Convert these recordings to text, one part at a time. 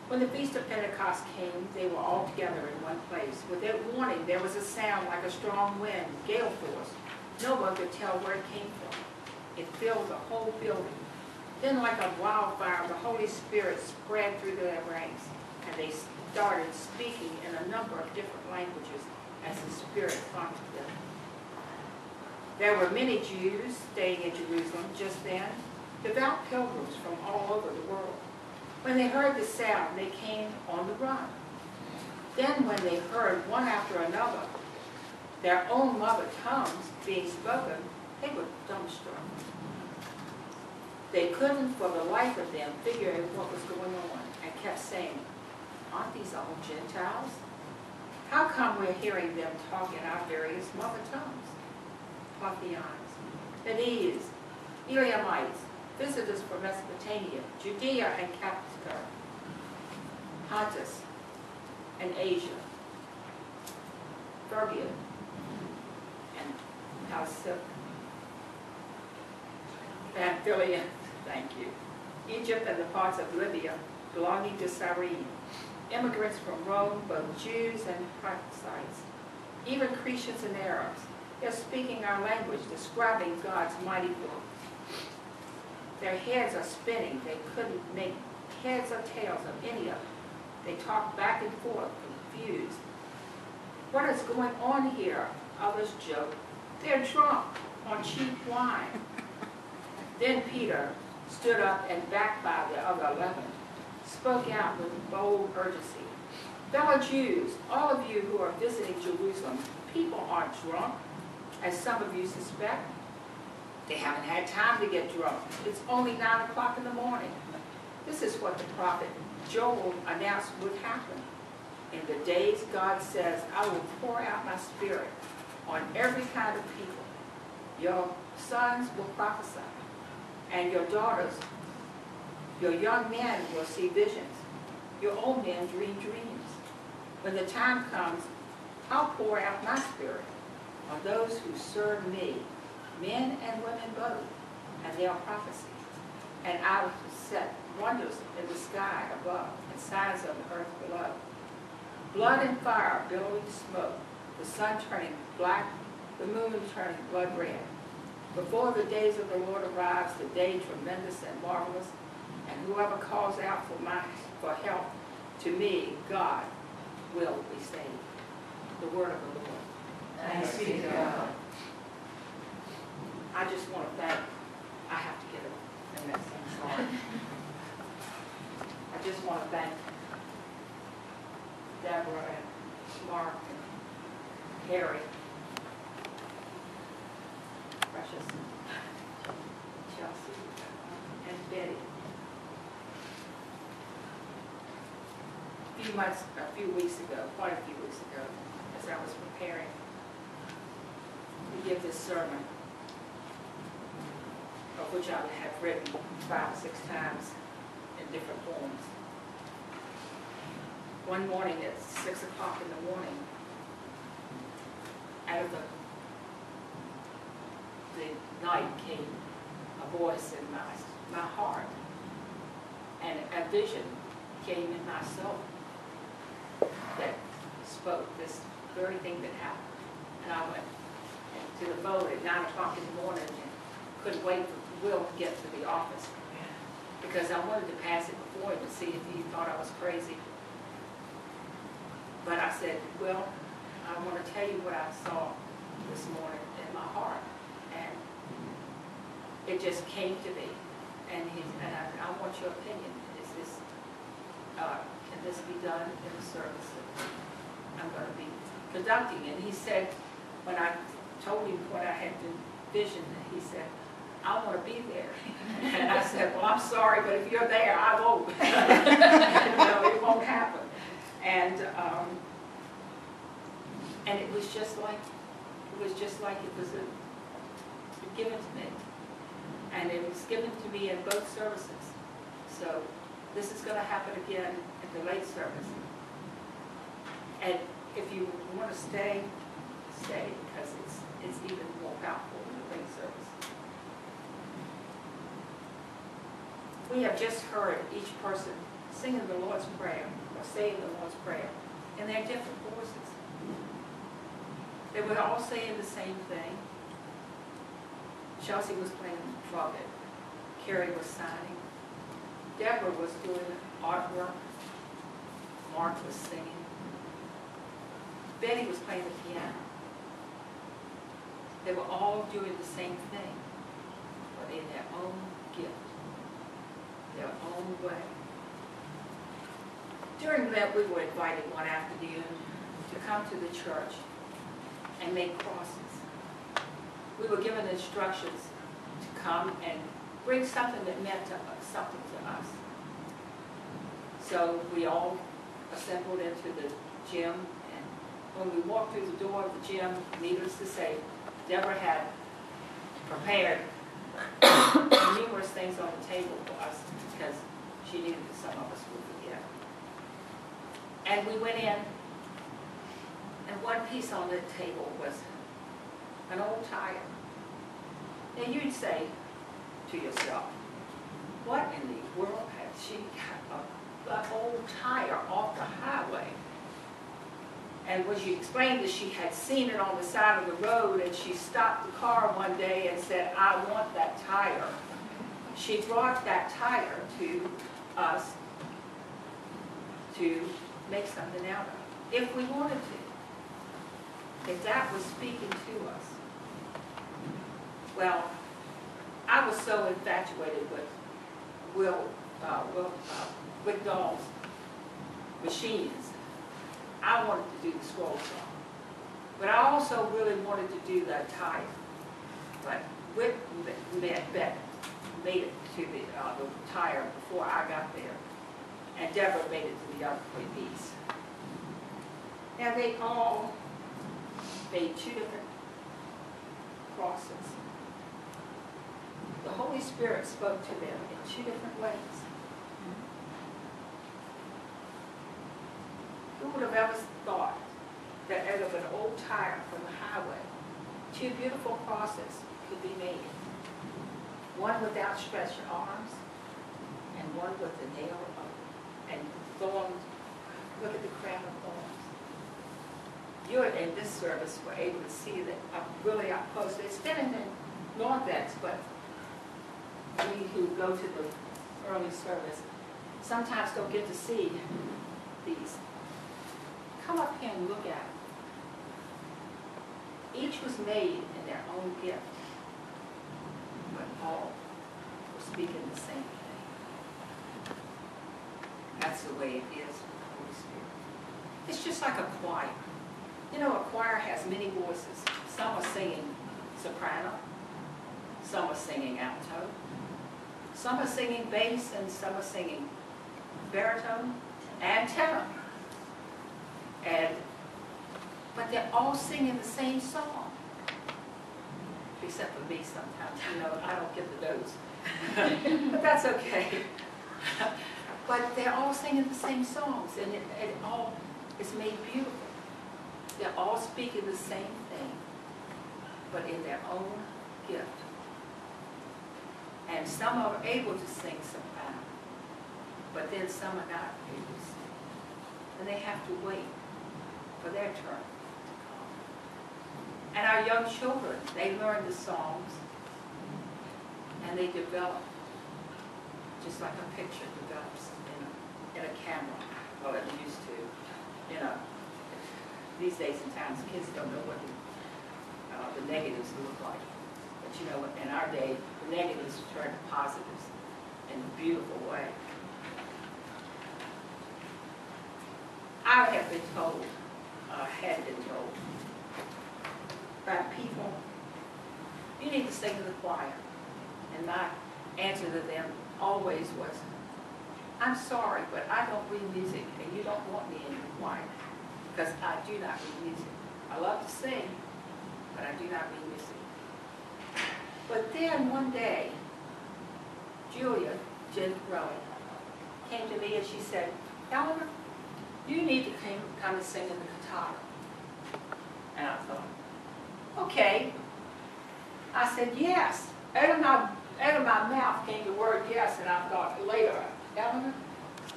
When the Feast of Pentecost came, they were all together in one place. Without warning, there was a sound like a strong wind, gale force. No one could tell where it came from. It filled the whole building. Then like a wildfire, the Holy Spirit spread through their ranks, and they started speaking in a number of different languages as the Spirit prompted them. There were many Jews staying in Jerusalem just then, devout pilgrims from all over the world. When they heard the sound, they came on the run. Then when they heard one after another their own mother tongues being spoken, they were dumbstruck. They couldn't for the life of them figure out what was going on and kept saying, aren't these all Gentiles? How come we're hearing them talk in our various mother tongues? Parthians, Medes, Elamites, visitors from Mesopotamia, Judea and Cappadocia, Pontus and Asia, Phrygia and Pamphylia, thank you, Egypt and the parts of Libya belonging to Cyrene, immigrants from Rome, both Jews and Parthians, even Cretians and Arabs. They're speaking our language, describing God's mighty work. Their heads are spinning. They couldn't make heads or tails of any of it. They talk back and forth, confused. What is going on here? Others joke. They're drunk on cheap wine. Then Peter stood up and, backed by the other 11, spoke out with bold urgency. Fellow Jews, all of you who are visiting Jerusalem, people aren't drunk, as some of you suspect. They haven't had time to get drunk. It's only 9 o'clock in the morning. This is what the prophet Joel announced would happen. In the days, God says, I will pour out my spirit on every kind of people. Your sons will prophesy, and your daughters, your young men will see visions. Your old men dream dreams. When the time comes, I'll pour out my spirit on those who serve me, men and women both, and they'll prophesy. And I will set wonders in the sky above and signs on the earth below. Blood and fire, billowing smoke, the sun turning black, the moon turning blood red. Before the days of the Lord arrives, the day tremendous and marvelous, and whoever calls out for help to me, God, will be saved. The word of the Lord. Thanks be to God. I just want to thank, I have to get a message, I'm sorry. I just want to thank Deborah and Mark and Harry, Precious, Chelsea, and Betty. A few weeks ago, quite a few weeks ago, as I was preparing to give this sermon, of which I have written 5 or 6 times in different forms. One morning at 6 o'clock in the morning, out of the night came a voice in my heart, and a vision came in my soul that spoke this very thing that happened. And I went to the boat at 9 o'clock in the morning and couldn't wait for Will to get to the office because I wanted to pass it before him to see if he thought I was crazy. But I said, Will, I want to tell you what I saw this morning in my heart. And it just came to me. And I want your opinion. Can this be done in the service that I'm going to be conducting? And he said, when I told him what I had envisioned, he said, I want to be there. And I said, well, I'm sorry, but if you're there, I won't. No, it won't happen. And it was just like it was given to me. And it was given to me in both services. So this is going to happen again in the late service. And if you want to stay, because it's even more powerful in the late service. We have just heard each person singing the Lord's Prayer or saying the Lord's Prayer in their different voices. They were all saying the same thing. Chelsea was playing trumpet. Carrie was signing. Deborah was doing artwork. Mark was singing. Betty was playing the piano. They were all doing the same thing, but in their own gift, their own way. During Lent, we were invited one afternoon to come to the church and make crosses. We were given instructions to come and bring something that meant something to us. So we all assembled into the gym, and when we walked through the door of the gym, needless to say, Deborah had prepared numerous things on the table for us because she knew that some of us would forget. And we went in, and one piece on the table was an old tire. Now you'd say to yourself, what in the world had she got an old tire off the highway? And when she explained that she had seen it on the side of the road and she stopped the car one day and said, I want that tire. She brought that tire to us to make something out of, if we wanted to. If that was speaking to us. Well, I was so infatuated with Rick Dahl's machines. I wanted to do the scroll song. But I also really wanted to do that tire. But Rick made it to the tire before I got there. And Deborah made it to the other piece. Now they all made two different crosses. The Holy Spirit spoke to them in two different ways. Who would have ever thought that out of an old tire from the highway, two beautiful crosses could be made? One with outstretched arms, and one with the nail and thorns. Look at the crown of thorns. You in this service were able to see that really up close. It's been in the Northex, but we who go to the early service sometimes don't get to see these. Come up here and look at them. Each was made in their own gift, but all were speaking the same thing. That's the way it is with the Holy Spirit. It's just like a choir. You know, a choir has many voices. Some are singing soprano, some are singing alto, some are singing bass, and some are singing baritone and tenor. But they're all singing the same song. Except for me sometimes, you know, I don't get the notes. But that's okay. But they're all singing the same songs, and it all is made beautiful. They're all speaking the same thing, but in their own gift. And some are able to sing soprano, but then some are not able to sing. And they have to wait for their turn to come. And our young children, they learn the songs, and they develop, just like a picture develops in a camera. Well, it used to, you know. These days and times, kids don't know what the negatives look like. But you know, in our day, the negatives turn to positives in a beautiful way. I have been told, had been told, by people, you need to sing in the choir. And my answer to them always was, I'm sorry, but I don't read music, and you don't want me in your choir. Because I do not read music. I love to sing, but I do not read music. But then one day, Julia, Jen Rowan, came to me and she said, Eleanor, you need to come and sing in the guitar. And I thought, okay. I said, yes. Out of my mouth came the word yes, and I thought later, Eleanor,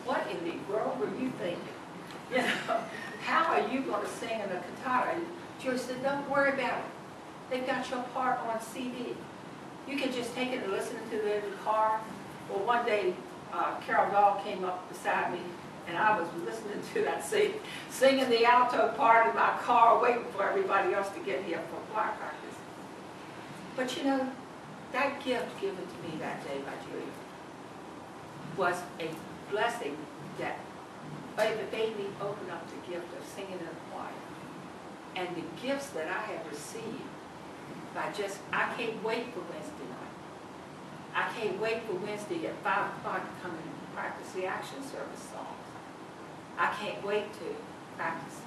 what in the world were you thinking? You know, how are you going to sing in a cantata? And Julie said, don't worry about it. They've got your part on CD. You can just take it and listen to it in the car. Well, one day, Carol Dahl came up beside me, and I was listening to that singing the alto part in my car, waiting for everybody else to get here for choir practice. But you know, that gift given to me that day by Julia was a blessing that made me open up the gift of singing in a choir. And the gifts that I have received I can't wait for Wednesday night. I can't wait for Wednesday at 5 o'clock to come and practice the action service songs. I can't wait to practice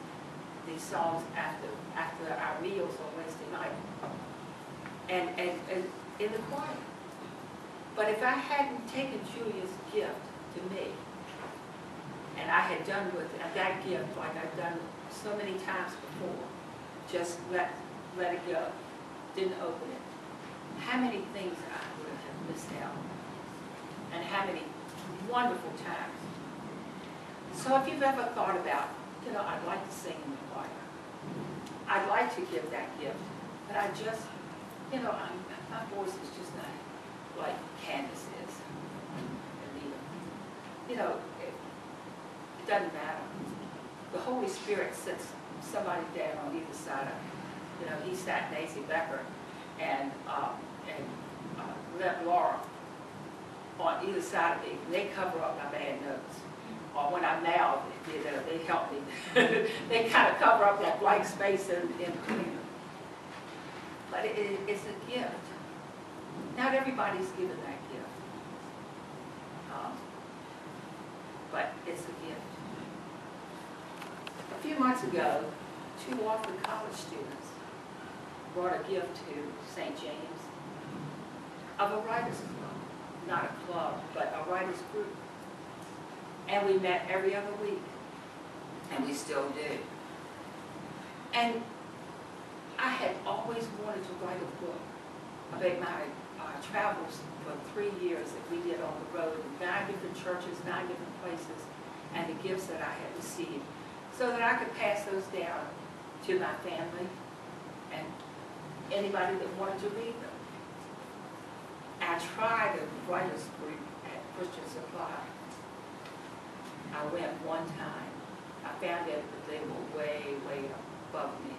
these songs after our meals on Wednesday night. And in the choir. But if I hadn't taken Julia's gift to me, and I had done with that gift like I've done so many times before, just let it go, didn't open it, how many things I would have missed out, and how many wonderful times. So if you've ever thought about, you know, I'd like to sing in the choir, I'd like to give that gift, but I just, you know, my voice is just not like Candace is. You know, it doesn't matter. The Holy Spirit sits somebody down on either side of, you know, he sat Nancy Becker and left Laura on either side of me. They cover up my bad notes. Or when I'm now, they help me. They kind of cover up that blank space in between. But it's a gift. Not everybody's given that gift. But it's a gift. A few months ago, 2 Wofford College students brought a gift to St. James of a writers club. Not a club, but a writers group. And we met every other week. And we still do. And I had always wanted to write a book about my travels for 3 years that we did on the road in 9 different churches, 9 different places, and the gifts that I had received, so that I could pass those down to my family and anybody that wanted to read them. I tried a writers group at Christian Supply. I went one time. I found out that they were way, way above me.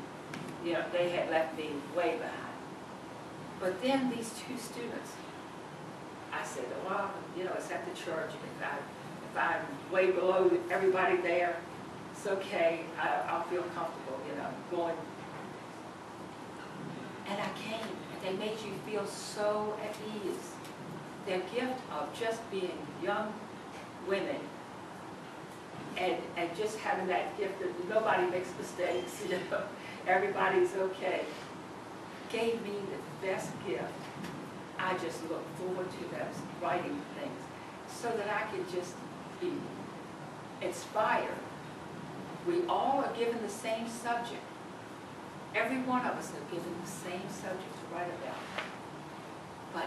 You know, they had left me way behind. But then these 2 students, I said, well, you know, it's at the church. If I'm way below everybody there, it's okay. I'll feel comfortable, you know, going. And I came, and they made you feel so at ease. Their gift of just being young women and just having that gift that nobody makes mistakes, you know, everybody's okay, gave me the best gift. I just look forward to those writing things so that I could just be inspired. We all are given the same subject. Every one of us are given the same subject to write about. But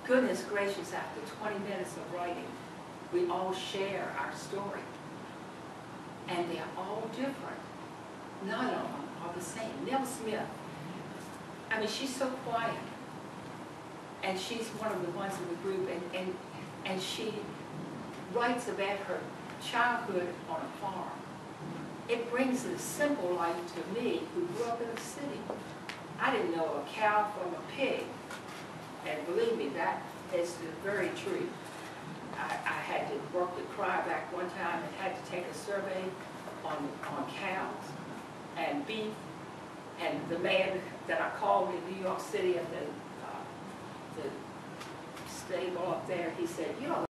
goodness gracious, after 20 minutes of writing, we all share our story. And they're all different. None of them are the same. Nell Smith, I mean, she's so quiet. And she's one of the ones in the group, and she writes about her childhood on a farm. It brings a simple life to me, who grew up in a city. I didn't know a cow from a pig. And believe me, that is the very truth. I had to work the cry back one time and had to take a survey on cows and beef. And the man that I called in New York City at the stable up there, he said, you don't